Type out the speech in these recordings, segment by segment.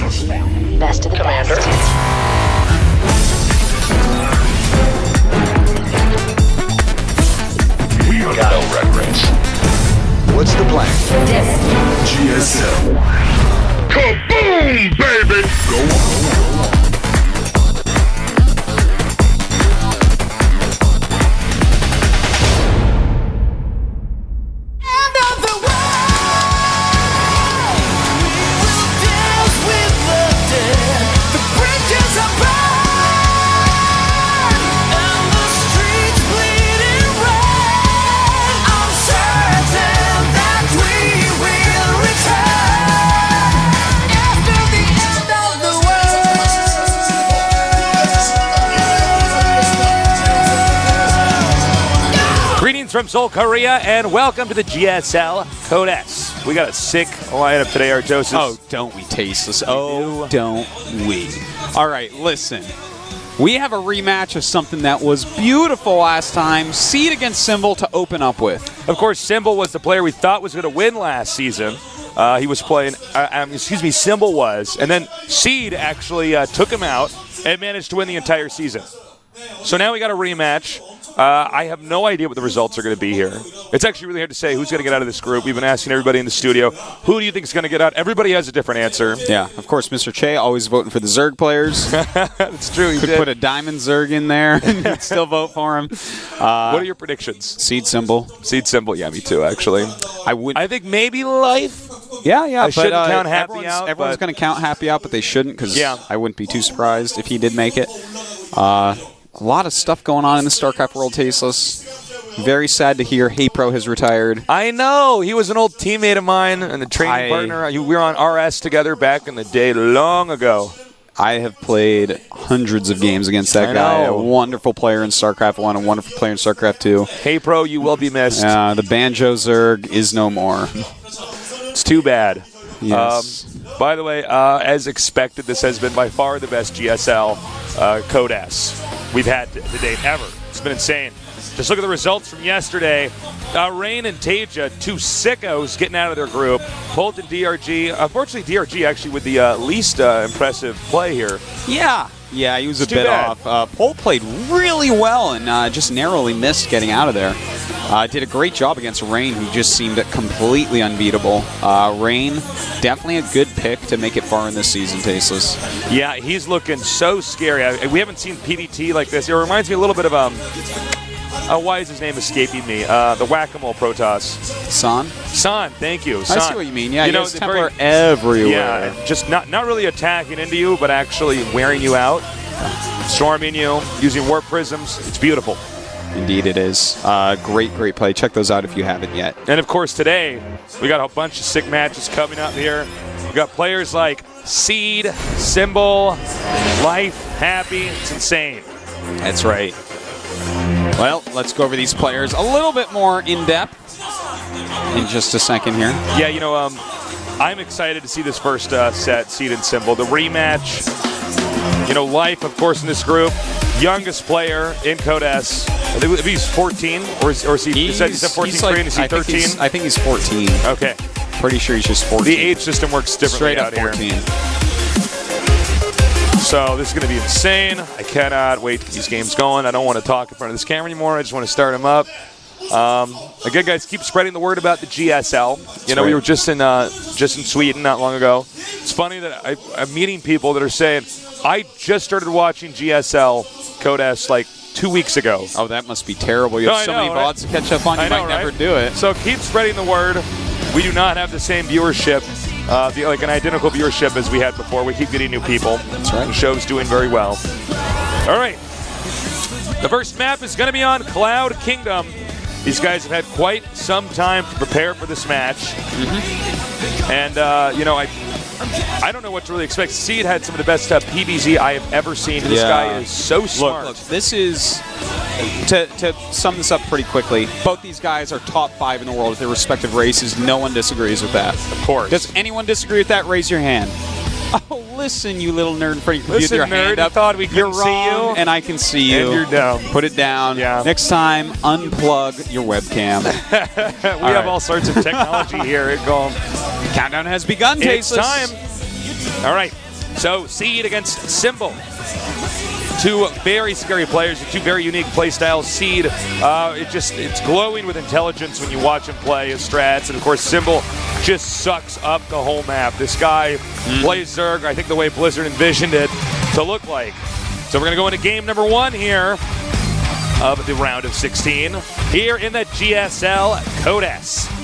Best of the Commander. best. We are no regrets. What's the plan? GSL. Kaboom, baby! Go on. From Seoul, Korea, and welcome to the GSL Code S. We got a sick lineup today, Artosis. Oh, don't we, Tasteless? Oh, don't we? All right, listen. We have a rematch of something that was beautiful last time. Seed against Symbol to open up with. Of course, Symbol was the player we thought was going to win last season. He was playing, Symbol was. And then Seed actually took him out and managed to win the entire season. So now we got a rematch. I have no idea what the results are going to be here. It's actually really hard to say who's going to get out of this group. We've been asking everybody in the studio, who do you think is going to get out? Everybody has a different answer. Yeah, of course, Mr. Che always voting for the Zerg players. That's true. Could put a Diamond Zerg in there and still vote for him. What are your predictions? Seed Symbol. Seed Symbol, yeah, me too, actually. I think maybe Life. Yeah. I shouldn't count Happy out. Everyone's going to count Happy out, but they shouldn't because I wouldn't be too surprised if he did make it. A lot of stuff going on in the StarCraft world, Tasteless. Very sad to hear Pro has retired. I know. He was an old teammate of mine and a training partner. We were on RS together back in the day long ago. I have played hundreds of games against that guy. A wonderful player in StarCraft 1, a wonderful player in StarCraft 2. Pro, you will be missed. The Banjo Zerg is no more. It's too bad. Yes. By the way, as expected, this has been by far the best GSL Code S we've had to date ever. It's been insane. Just look at the results from yesterday. Rain and Taja, two sickos getting out of their group. Holt and DRG. Unfortunately, DRG actually with the least impressive play here. Yeah, he was a bit off. Holt played really well and just narrowly missed getting out of there. Did a great job against Rain, who just seemed completely unbeatable. Rain, definitely a good pick to make it far in this season, Tasteless. Yeah, he's looking so scary. We haven't seen PvT like this. It reminds me a little bit of, why is his name escaping me? The Whack-A-Mole Protoss. San, thank you. San. I see what you mean. Yeah, you know, Templar everywhere. Yeah, just not really attacking into you, but actually wearing you out, storming you, using warp prisms. It's beautiful. Indeed it is. Great play. Check those out if you haven't yet. And, of course, today we got a bunch of sick matches coming up here. We got players like Seed, Symbol, Life, Happy. It's insane. That's right. Well, let's go over these players a little bit more in depth in just a second here. Yeah, I'm excited to see this first set, Seed and Symbol. The rematch. Life, of course, in this group. Youngest player in Code S. I think he's 14, or is he? He said 14, is he 13? I think he's 14. Okay. Pretty sure he's just 14. The age system works differently out here. 14. So this is going to be insane. I cannot wait to get these games going. I don't want to talk in front of this camera anymore. I just want to start them up. Again, guys, keep spreading the word about the GSL. We were just in Sweden not long ago. It's funny that I'm meeting people that are saying, I just started watching GSL Code S like 2 weeks ago. Oh, that must be terrible. You have so many VODs to catch up on, you might never do it. So keep spreading the word. We do not have the same viewership, like an identical viewership as we had before. We keep getting new people. That's right. The show's doing very well. All right. The first map is going to be on Cloud Kingdom. These guys have had quite some time to prepare for this match. Mm-hmm. And, I don't know what to really expect. Seed had some of the best PvZ I have ever seen. This guy is so smart. Look, this is, to sum this up pretty quickly, both these guys are top 5 in the world with their respective races. No one disagrees with that. Of course. Does anyone disagree with that? Raise your hand. Oh, listen, you little nerd in front of your computer. Listen, nerd, hand up. thought we couldn't see you. And I can see you. And you're down. Put it down. Yeah. Next time, unplug your webcam. We have all sorts of technology here at GOM. Countdown has begun, It's Tasteless. time. All right. So, Seed against Symbol. Two very scary players, two very unique play styles. Seed, it's glowing with intelligence when you watch him play his strats, and of course Symbol just sucks up the whole map. This guy plays Zerg, I think the way Blizzard envisioned it to look like. So we're going to go into game number 1 here of the round of 16 here in the GSL Code S.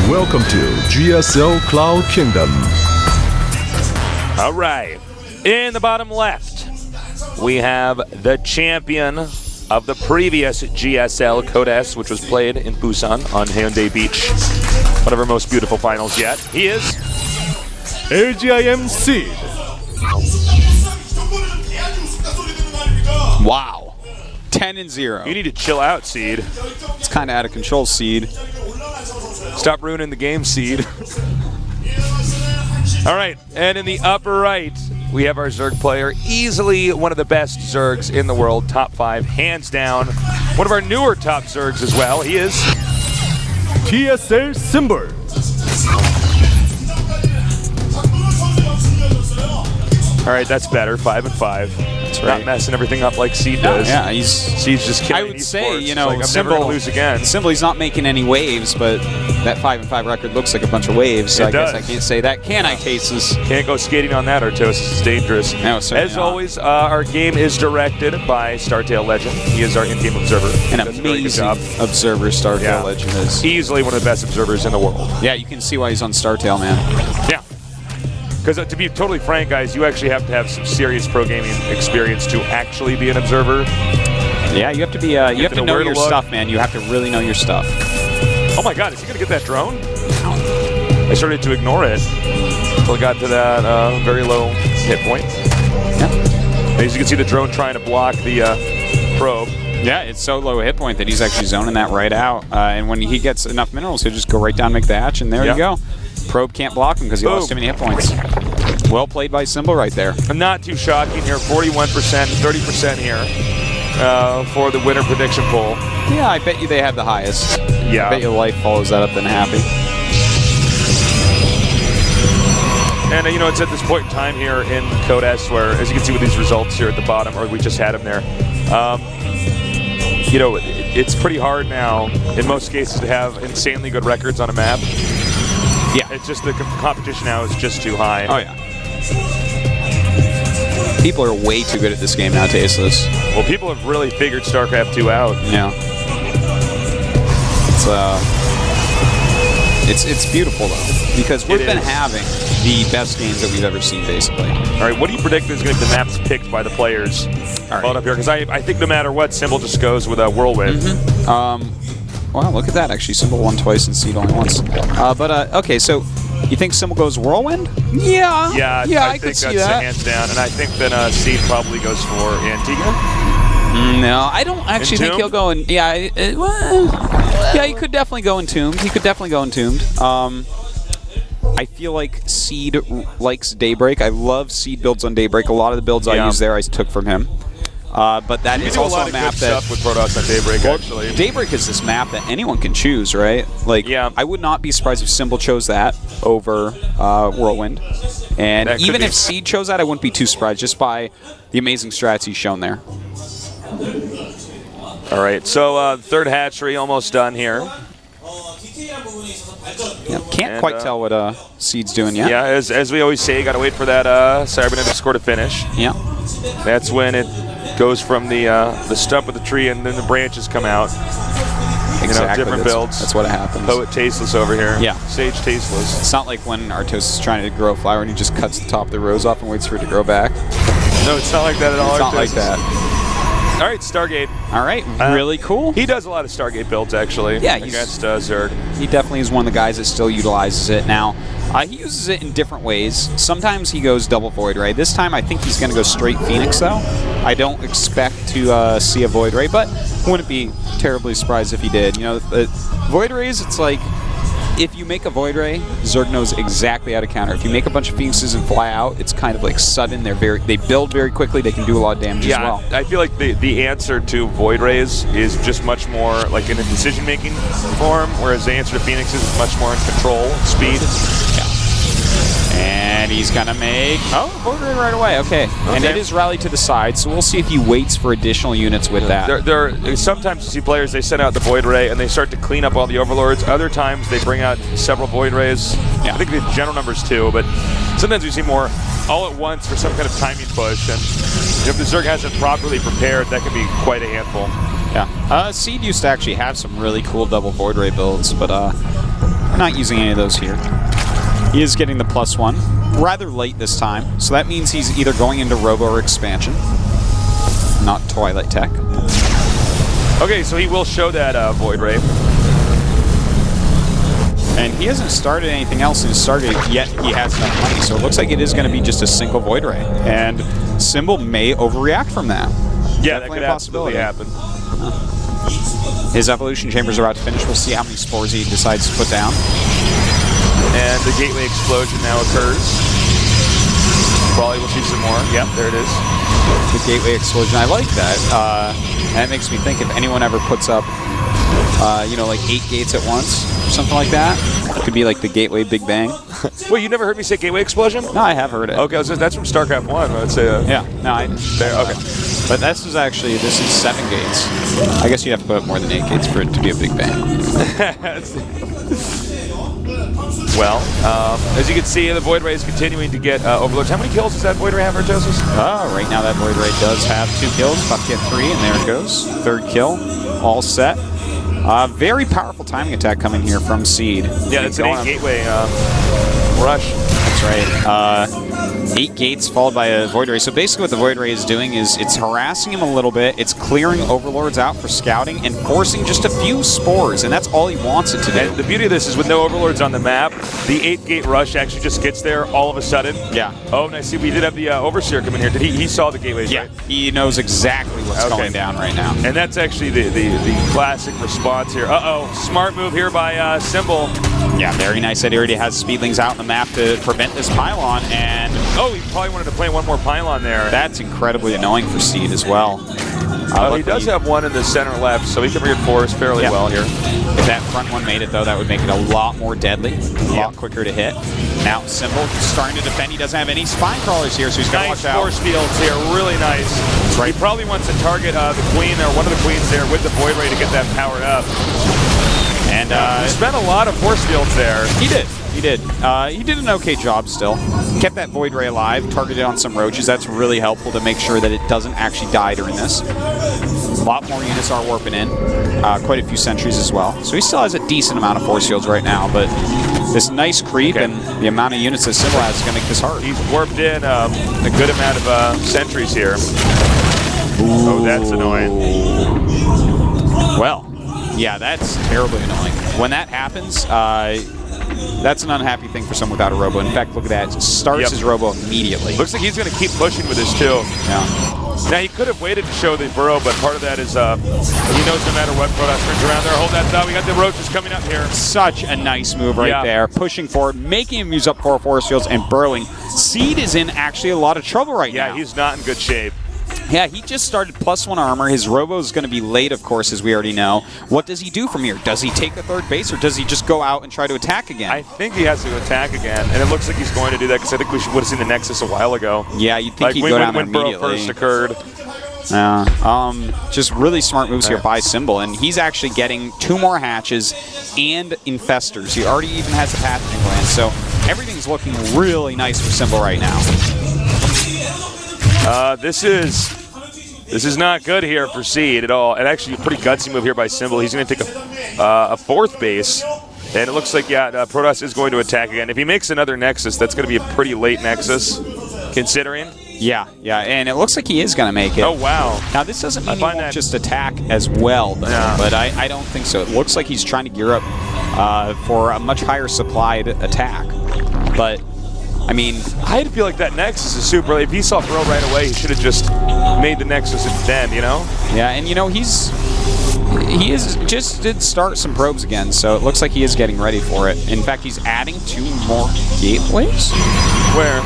Welcome to GSL Cloud Kingdom. All right. In the bottom left, we have the champion of the previous GSL Code S, which was played in Busan on Hyundai Beach. One of our most beautiful finals yet. He is LGIM Seed. Wow. 10-0. You need to chill out, Seed. It's kind of out of control, Seed. Stop ruining the game, Seed. All right, and in the upper right, we have our Zerg player, easily one of the best Zergs in the world, top 5, hands down. One of our newer top Zergs as well. He is GSL Symbol. All right, that's better. 5 and 5. That's right. Not messing everything up like Seed does. Yeah, Seed's just killing. I would say, esports. you know, like, I'm never gonna lose again. Symbol, he's not making any waves, but that 5 and 5 record looks like a bunch of waves. So I guess I can't say that, can I, Tasus? Can't go skating on that, Artosis. It's dangerous. No, certainly As not. always, our game is directed by Startail Legend. He is our in-game observer. An Does a very good amazing job. observer, Startail Yeah. Legend is. Easily one of the best observers in the world. Yeah, you can see why he's on Startail, man. Yeah. Because to be totally frank, guys, you actually have to have some serious pro gaming experience to actually be an observer. Yeah, you have to be. You have to know your stuff, man. You have to really know your stuff. Oh my God, is he gonna get that drone? I started to ignore it until I got to that very low hit point. Yeah. As you can see, the drone trying to block the probe. Yeah, it's so low hit point that he's actually zoning that right out. And when he gets enough minerals, he'll just go right down, make the hatch, and there you go. Probe can't block him because he lost too many hit points. Well played by Symbol right there. Not too shocking here. 41%, 30% here for the winner prediction poll. Yeah, I bet you they have the highest. Yeah. I bet your life follows that up than happy. And, you know, it's at this point in time here in Code S where, as you can see with these results here at the bottom, or we just had them there, you know, it's pretty hard now, in most cases, to have insanely good records on a map. Yeah. It's just the competition now is just too high. Oh, yeah. People are way too good at this game now, Tasteless. Well, people have really figured StarCraft 2 out. Yeah. It's beautiful, though, because we've been having the best games that we've ever seen, basically. All right, what do you predict is going to be the maps picked by the players? All right. Up here, because I think no matter what, Symbol just goes with a Whirlwind. Wow, look at that, actually. Symbol won twice and Seed only once. Okay, so you think Symbol goes Whirlwind? Yeah. Yeah, I think could see that's that. hands down. And I think that Seed probably goes for Antigua. No, I don't actually think he'll go in. Yeah, he could definitely go Entombed. He could definitely go Entombed. I feel like Seed likes Daybreak. I love Seed builds on Daybreak. A lot of the builds I use there I took from him. But that is also a map that stuff with Protoss on Daybreak. Actually, Daybreak is this map that anyone can choose, right? Like, I would not be surprised if Symbol chose that over Whirlwind. And even if Seed chose that, I wouldn't be too surprised just by the amazing strats he's shown there. All right, so third hatchery almost done here. Yeah, can't quite tell what Seed's doing yet. Yeah, as we always say, you got to wait for that cybernetic score to finish. Yeah. That's when it goes from the stump of the tree and then the branches come out. Exactly. You know, different builds. That's what happens. Poet Tasteless over here. Yeah. Sage Tasteless. It's not like when Artos is trying to grow a flower and he just cuts the top of the rose off and waits for it to grow back. No, it's not like that at all. It's not like that. All right, Stargate. All right, really cool. He does a lot of Stargate builds, actually. Yeah, against Zerg. He definitely is one of the guys that still utilizes it. Now, he uses it in different ways. Sometimes he goes double void, right? This time I think he's going to go straight Phoenix, though. I don't expect to see a Void Ray, but wouldn't be terribly surprised if he did. You know, Void Rays, it's like, if you make a Void Ray, Zerg knows exactly how to counter. If you make a bunch of Phoenixes and fly out, it's kind of like sudden. They build very quickly. They can do a lot of damage as well. I feel like the answer to Void Rays is just much more like in a decision-making form, whereas the answer to Phoenixes is much more in control, speed. Yeah. And he's going to make... Oh, Void Ray right away. Okay. And it is rallied to the side, so we'll see if he waits for additional units with that. Sometimes you see players, they send out the Void Ray and they start to clean up all the Overlords. Other times they bring out several Void Rays. Yeah. I think the general numbers too, but sometimes we see more all at once for some kind of timing push. And if the Zerg hasn't properly prepared, that can be quite a handful. Yeah. Seed used to actually have some really cool double Void Ray builds, but we're not using any of those here. He is getting the +1 rather late this time, so that means he's either going into Robo or Expansion, not Twilight Tech. Okay, so he will show that Void Ray. And he hasn't started anything else in his started yet. He has enough money, so it looks like it is going to be just a single Void Ray. And Symbol may overreact from that. Yeah, that could absolutely happen. His Evolution Chamber's about to finish. We'll see how many spores he decides to put down. And the Gateway Explosion now occurs. Probably we'll see some more. Yep, there it is. The Gateway Explosion, I like that. And it makes me think if anyone ever puts up, you know, like 8 gates at once, or something like that, it could be like the Gateway Big Bang. Wait, you never heard me say Gateway Explosion? No, I have heard it. Okay, that's from StarCraft 1. I'd say. Yeah, no, okay. But this is 7 gates. I guess you'd have to put up more than 8 gates for it to be a Big Bang. Well, as you can see, the Void Ray is continuing to get Overlords. How many kills does that Void Ray have, Artosis? Right now that Void Ray does have 2 kills. About to get 3, and there it goes. 3rd kill. All set. Very powerful timing attack coming here from Seed. Yeah, it's an 8 gateway rush. That's right. 8 gates followed by a Void Ray. So basically what the Void Ray is doing is it's harassing him a little bit, it's clearing Overlords out for scouting, and forcing just a few spores, and that's all he wants it to do. And the beauty of this is with no Overlords on the map, the 8-gate rush actually just gets there all of a sudden. Yeah. Oh, and I see we did have the Overseer come in here. Did he saw the gateways, yeah, right? He knows exactly what's going down right now. And that's actually the classic response here. Uh-oh, smart move here by Symbol. Yeah, very nice that he already has Speedlings out on the map to prevent this pylon, and... Oh, he probably wanted to play one more pylon there. That's incredibly annoying for Seed as well. He does have one in the center left, so he can reinforce fairly well here. If that front one made it, though, that would make it a lot more deadly, a lot quicker to hit. Now, Symbol starting to defend. He doesn't have any spine crawlers here, so he's got to watch out. Nice force fields here, really nice. That's right. He probably wants to target the Queen, or one of the Queens there, with the Void Ray to get that powered up. And he spent a lot of force fields there. He did. He did. He did an okay job still. Kept that Void Ray alive, targeted on some roaches. That's really helpful to make sure that it doesn't actually die during this. A lot more units are warping in. Quite a few sentries as well. So he still has a decent amount of force fields right now, but this nice creep and the amount of units that Symbol has is going to make this hard. He's warped in a good amount of sentries here. Ooh. Oh, that's annoying. Well, yeah, that's terribly annoying. When that happens, that's an unhappy thing for someone without a Robo. In fact, look at that. It starts his Robo immediately. Looks like he's going to keep pushing with this, too. Yeah. Now, he could have waited to show the burrow, but part of that is he knows no matter what, Protoss turns around there. Hold that thought. We got the roaches coming up here. Such a nice move right there. Pushing forward, making him use up 4 force fields, and burrowing. Seed is in actually a lot of trouble right now. Yeah, he's not in good shape. Yeah, he just started +1 armor. His Robo is going to be late, of course, as we already know. What does he do from here? Does he take the 3rd base, or does he just go out and try to attack again? I think he has to attack again, and it looks like he's going to do that, because I think we would have seen the Nexus a while ago. Yeah, you'd think he'd go down there when burrow first occurred. Just really smart moves here by Symbol, and he's actually getting 2 more hatches and infestors. He already even has the pathogen gland, so everything's looking really nice for Symbol right now. This is not good here for Seed at all, and actually a pretty gutsy move here by Symbol. He's going to take a 4th base, and it looks like, Protoss is going to attack again. If he makes another Nexus, that's going to be a pretty late Nexus, considering. Yeah, and it looks like he is going to make it. Oh, wow. Now, this doesn't mean he won't just attack as well, though, but I don't think so. It looks like he's trying to gear up for a much higher supplied attack, but I mean, I feel like that Nexus is super. If he saw throw right away, he should have just made the Nexus then, you know? yeah, and you know, he did start some probes again, so it looks like he is getting ready for it. In fact, he's adding 2 more gateways. Where?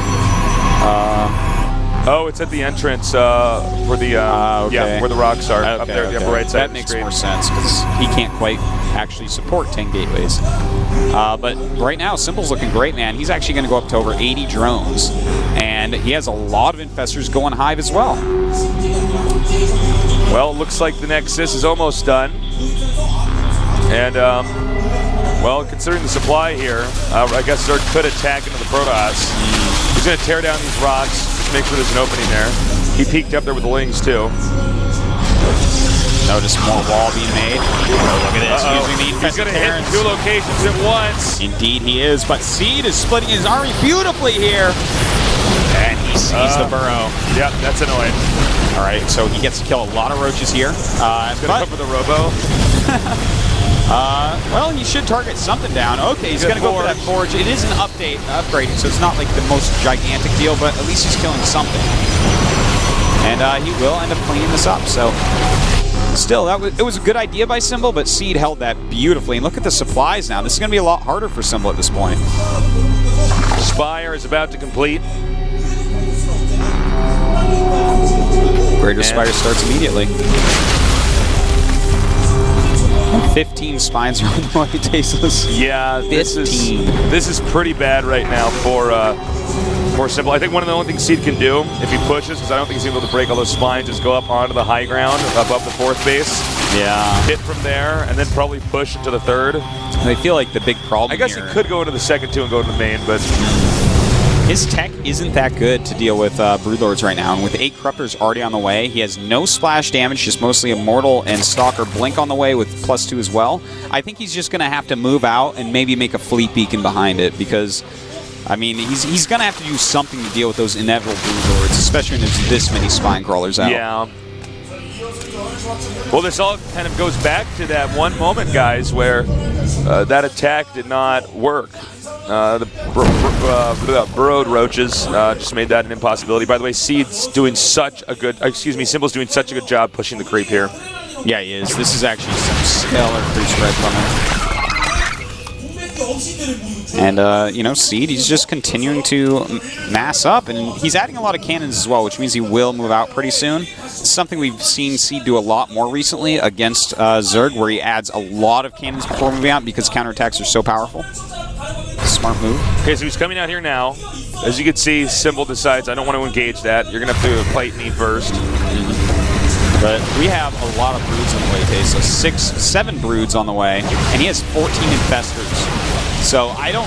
Oh, it's at the entrance for the yeah, where the rocks are up there, the upper right side. That makes more sense because he can't quite actually support 10 gateways. But right now, Symbol's looking great, man. He's actually going to go up to over 80 drones, and he has a lot of infestors going Hive as well. Well, it looks like the Nexus is almost done, and well, considering the supply here, I guess Zerg could attack into the Protoss. He's going to tear down these rocks, just make sure there's an opening there. He peeked up there with the Lings, too. Notice more wall being made. Look at this, using the He's going to hit 2 locations at once. Indeed he is, but Seed is splitting his army beautifully here. And he sees the burrow. Yep, that's annoying. All right, so he gets to kill a lot of roaches here. He's going to come for the Robo. Well, he should target something down. Okay, he's going to go for that Forge. It is an upgrading, so it's not like the most gigantic deal, but at least he's killing something. And he will end up cleaning this up, so... Still, it was a good idea by Symbol, but Seed held that beautifully. And look at the supplies now. This is going to be a lot harder for Symbol at this point. Spire is about to complete. Greater Spire starts immediately. 15 spines are on the way, Tasteless. Yeah, this is pretty bad right now for Symbol. I think one of the only things Seed can do if he pushes, because I don't think he's able to break all those spines, is go up onto the high ground above the 4th base. Yeah. Hit from there, and then probably push into the 3rd. I feel like the big problem I guess here, he could go into the 2nd too and go to the main, but... His tech isn't that good to deal with Broodlords right now, and with 8 Corruptors already on the way, he has no splash damage, just mostly Immortal and Stalker Blink on the way with +2 as well. I think he's just going to have to move out and maybe make a Fleet Beacon behind it, because, I mean, he's going to have to do something to deal with those inevitable Broodlords, especially when there's this many Spine Crawlers out. Yeah. Well, this all kind of goes back to that one moment, guys, where that attack did not work. The burrowed roaches just made that an impossibility. By the way, Seed's doing such a good, Symbol's doing such a good job pushing the creep here. Yeah, he is. This is actually some stellar creep spread from him. And, you know, Seed, he's just continuing to mass up, and he's adding a lot of cannons as well, which means he will move out pretty soon. It's something we've seen Seed do a lot more recently against Zerg, where he adds a lot of cannons before moving out because counterattacks are so powerful. Smart move. Okay, so he's coming out here now. As you can see, Symbol decides, I don't want to engage that. You're going to have to fight me first. But we have a lot of broods on the way, Tay. So 7 broods on the way, and he has 14 infestors. So I don't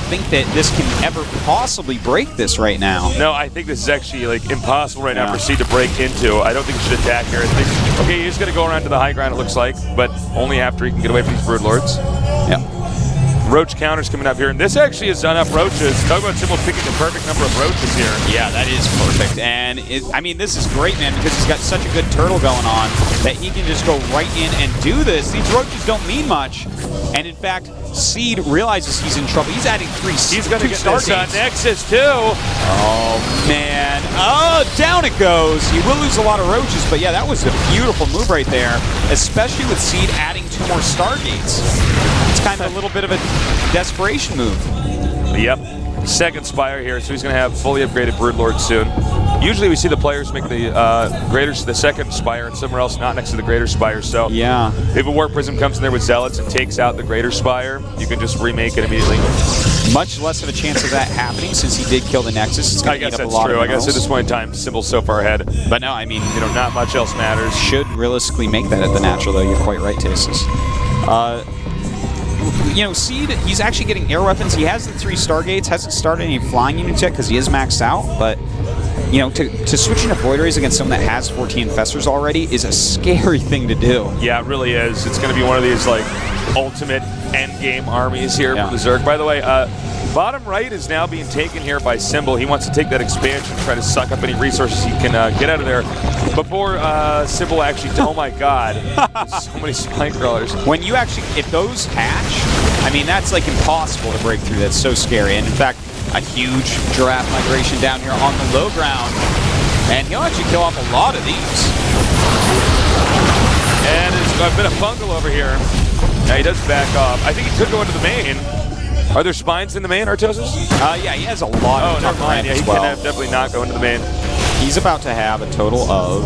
think that this can ever possibly break this right now. No, I think this is actually like impossible right now for Seed to break into. I don't think he should attack here. I think, okay, he's going to go around to the high ground, it looks like, but only after he can get away from these Broodlords. Yeah. Roach counters coming up here, and this actually is enough roaches. Talk about Symbol picking the perfect number of roaches here. Yeah, that is perfect. And I mean, this is great, man, because he's got such a good turtle going on that he can just go right in and do this. These roaches don't mean much. And in fact, Seed realizes he's in trouble. He's adding 3 He's going to get this Nexus too. Oh, man. Oh, down it goes. He will lose a lot of roaches, but yeah, that was a beautiful move right there, especially with Seed adding 2 more Stargates. It's kind of a little bit of a desperation move. Yep. 2nd Spire here, so he's going to have fully upgraded Broodlord soon. Usually we see the players make the the 2nd Spire and somewhere else not next to the Greater Spire, so yeah. If a Warp Prism comes in there with Zealots and takes out the Greater Spire, you can just remake it immediately. Much less of a chance of that happening since he did kill the Nexus. It's going to eat up a lot of minerals. I guess at this point in time, Symbol's so far ahead. But no, I mean, you know, not much else matters. Should realistically make that at the natural, though. You're quite right, Tasteless. You know, Seed, he's actually getting air weapons. He has the 3 Stargates, hasn't started any flying units yet because he is maxed out, but, you know, to switch into Void Rays against someone that has 14 Infestors already is a scary thing to do. Yeah, it really is. It's going to be one of these, like, ultimate endgame armies here for the Zerg. By the way, bottom right is now being taken here by Symbol. He wants to take that expansion, try to suck up any resources he can get out of there before Symbol actually... Oh, my God. So many Spine Crawlers. When you actually... If those hatch, I mean, that's, like, impossible to break through. That's so scary. And, in fact, a huge giraffe migration down here on the low ground. And he'll actually kill off a lot of these. And it's a bit of fungal over here. Now he does back off. I think he could go into the main. Are there spines in the main, Artosis? Yeah, he has a lot of never mind. Yeah, he can definitely not go into the main. He's about to have a total of...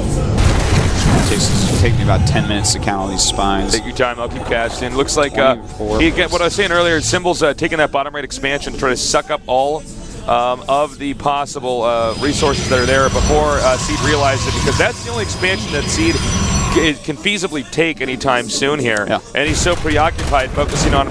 It'll take me about 10 minutes to count all these spines. Take your time. I'll keep casting. Looks like what I was saying earlier, Symbol's taking that bottom right expansion to try to suck up all of the possible resources that are there before Seed realizes it, because that's the only expansion that Seed can feasibly take anytime soon here. Yeah. And he's so preoccupied focusing on,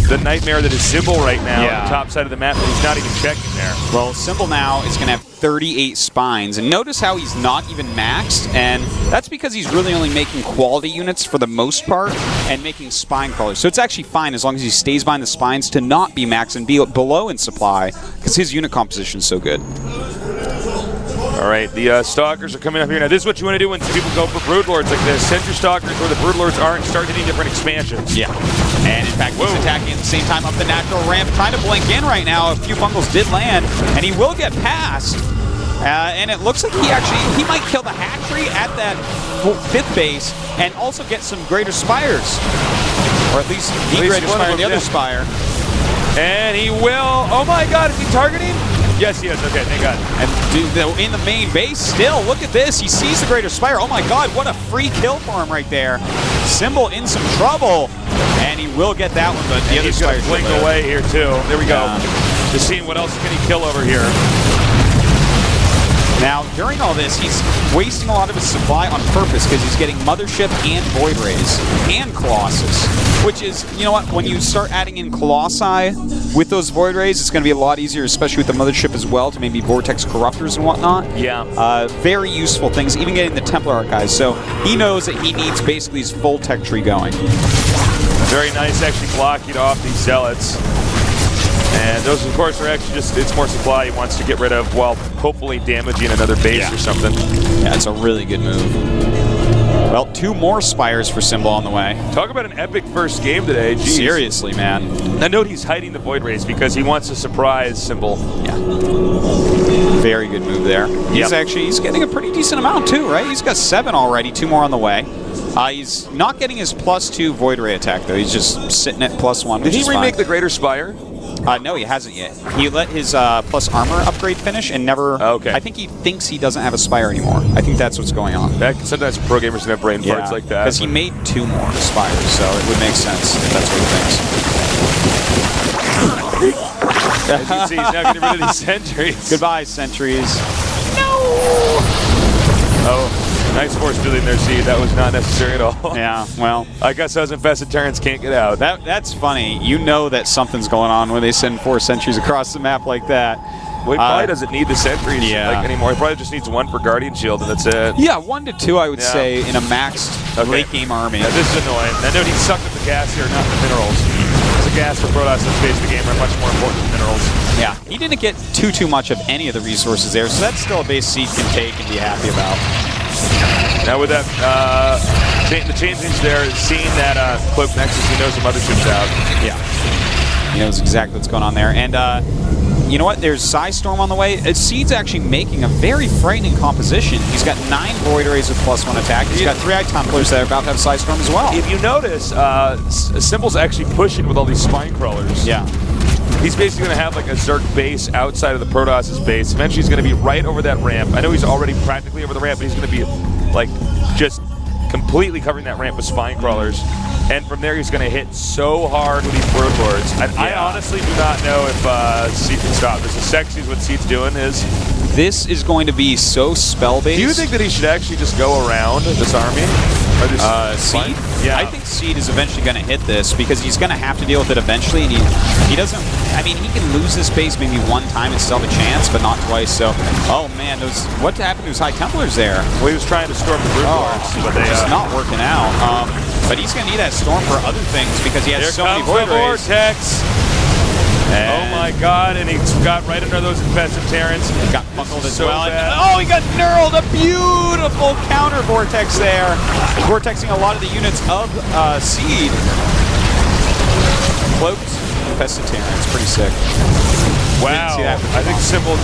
the nightmare that is Symbol right now on the top side of the map that he's not even checking there. Well, Symbol now is going to have 38 spines, and notice how he's not even maxed, and that's because he's really only making quality units for the most part and making spine crawlers. So it's actually fine as long as he stays behind the spines to not be maxed and be below in supply, because his unit composition is so good. All right, the Stalkers are coming up here. Now, this is what you want to do when people go for Broodlords like this. Send your Stalkers where the Broodlords are and start hitting different expansions. Yeah. And, in fact, he's attacking at the same time up the natural ramp, trying to blink in right now. A few bungles did land, and he will get past. And it looks like he might kill the hatchery at that 5th base and also get some greater spires. Or at least the greater spire, the other spire. And he will. Oh, my God, is he targeting? Yes, he is. Okay, thank God. And in the main base still, look at this. He sees the greater spire. Oh my God, what a free kill for him right there. Symbol in some trouble. And he will get that one, but the other spire's blink away here too. There we go. Just seeing what else can he kill over here. Now, during all this, he's wasting a lot of his supply on purpose because he's getting Mothership and Void Rays and Colossus, which is, you know what, when you start adding in Colossi with those Void Rays, it's going to be a lot easier, especially with the Mothership as well, to maybe Vortex Corruptors and whatnot. Yeah. Very useful things, even getting the Templar Archives. So he knows that he needs basically his full tech tree going. Very nice, actually blocking off these Zealots. And those, of course, are actually just, it's more supply he wants to get rid of while hopefully damaging another base or something. Yeah, it's a really good move. Well, 2 more Spires for Symbol on the way. Talk about an epic first game today. Jeez. Seriously, man. I note he's hiding the Void Rays because he wants to surprise Symbol. Yeah. Very good move there. He's getting a pretty decent amount too, right? He's got 7 already, 2 more on the way. He's not getting his +2 Void Ray attack, though. He's just sitting at +1, Did he remake the Greater Spire? No, he hasn't yet. He let his plus armor upgrade finish and never... Okay. I think he thinks he doesn't have a Spire anymore. I think that's what's going on. Sometimes pro gamers have brain parts like that. Because he made 2 more Spires, so it would make sense if that's what he thinks. As you can see, he's now getting rid of these sentries. Goodbye, sentries. Oh. Nice force building there, Seed. That was not necessary at all. Yeah, well. I guess those infested Terrans can't get out. That's funny. You know that something's going on when they send 4 sentries across the map like that. Well, he probably doesn't need the sentries anymore. He probably just needs 1 for Guardian Shield, and that's it. Yeah, 1 to 2, I would say, in a maxed late-game army. Yeah, this is annoying. I know he sucked at the gas here, not the minerals. The gas for Protoss in space of the game are much more important than minerals. Yeah, he didn't get too much of any of the resources there, so that's still a base Seed can take and be happy about. Now with that, the changes there, seeing that Cloak Nexus, he knows the Mothership's out. Yeah. He knows exactly what's going on there. And you know what? There's Psystorm on the way. Seed's actually making a very frightening composition. He's got 9 Void Rays with +1 attack. He's got 3 Templars that are about to have Psystorm as well. If you notice, Symbol's actually pushing with all these Spine Crawlers. Yeah. He's basically going to have like a Zerg base outside of the Protoss' base. Eventually he's going to be right over that ramp. I know he's already practically over the ramp, but he's going to be like just completely covering that ramp with Spine Crawlers. And from there he's going to hit so hard with these Broodlords. And I honestly do not know if Seed can stop this. As sexy as what Seed's doing is. This is going to be so spell-based. Do you think that he should actually just go around this army? Or this Seed? Yeah. I think Seed is eventually going to hit this because he's going to have to deal with it eventually. And he doesn't... I mean, he can lose this base maybe 1 time and still have a chance, but not twice. So, oh man, what happened to his High Templars there? Well, he was trying to storm the Broodlords, but it's not working out. But he's going to need that storm for other things because he has so many Void Rays. Vortex. Oh my God, and he's got right under those infested Terrans. He got bungled as well. And, he got knurled. A beautiful counter Vortex there. Vortexing a lot of the units of Seed. Cloaked infested Terrans. Pretty sick. Wow. See that? I think Symbol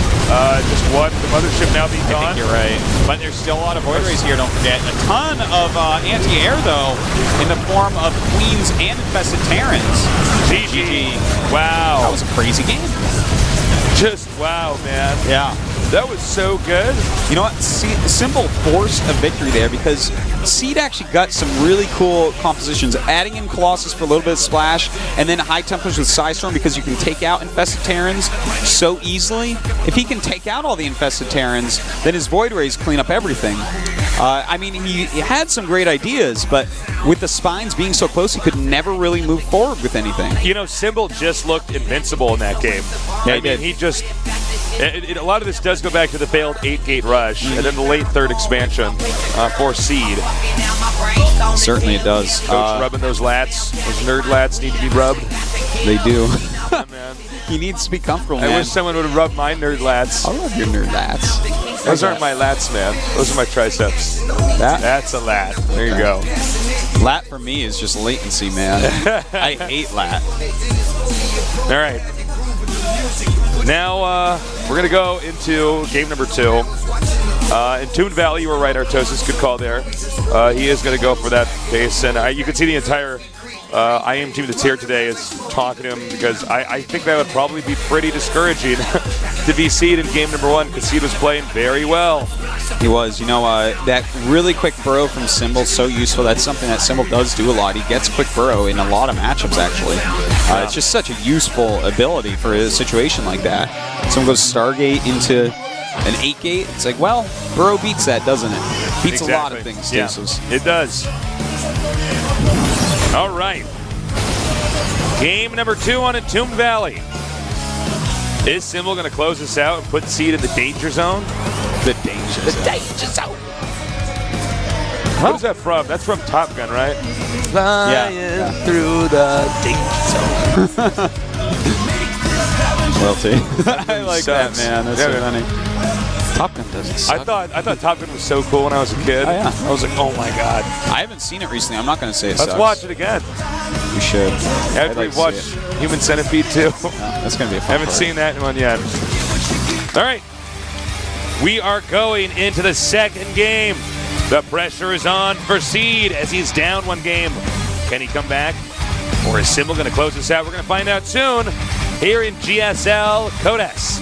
just won. The mothership now being I gone. think you're right. But there's still a lot of Void Rays here, don't forget. A ton of anti-air, though, in the form of Queens and Infested Terrans. GG. Wow. That was a crazy game. Just wow, man. Yeah. That was so good. You know what? Symbol forced a victory there because Seed actually got some really cool compositions, adding in Colossus for a little bit of splash, and then high temperatures with Psystorm because you can take out Infested Terrans so easily. If he can take out all the Infested Terrans, then his Void Rays clean up everything. I mean, he had some great ideas, but with the spines being so close, he could never really move forward with anything. You know, Symbol just looked invincible in that game. Yeah, I mean, he just... a lot of this does go back to the failed 8-gate rush and then the late third expansion for Seed. Certainly it does. Coach rubbing those lats. Those nerd lats need to be rubbed. They do. Yeah, man. He needs to be comfortable, man. I wish someone would have rubbed my nerd lats. I love your nerd lats. Those aren't my lats, man. Those are my triceps. That's a lat. There you go. Lat for me is just latency, man. I hate lat. All right. Now we're going to go into game number 2. Entombed Valley, you were right, Artosis. Good call there. He is going to go for that base. And you can see the entire IM team that's here today is talking to him because I think that would probably be pretty discouraging to be Seed in game number 1 because Seed was playing very well. He was. You know, that really quick burrow from Symbol is so useful. That's something that Symbol does do a lot. He gets quick burrow in a lot of matchups, actually. It's just such a useful ability for a situation like that. Someone goes Stargate into an 8-gate. It's like, well, burrow beats that, doesn't it? Beats a lot of things, yeah, Stasis. it does. All right. Game number 2 on Entombed Valley. Is Symbol going to close this out and put Seed in the danger zone? The danger zone. What is that from? That's from Top Gun, right? Flying through the danger zone. Loyalty. I like that, man. That's so Yeah, funny. Top Gun doesn't suck. I thought Top Gun was so cool when I was a kid. Oh, yeah. I was like, oh my god. I haven't seen it recently. I'm not going to say it Let's sucks. watch it again. We should. After we've watched Human Centipede 2. That's going to be a fun Haven't part. seen that one yet. All right. We are going into the second game. The pressure is on for Seed as he's down 1 game. Can he come back? Or is Symbol going to close this out? We're going to find out soon here in GSL Codex.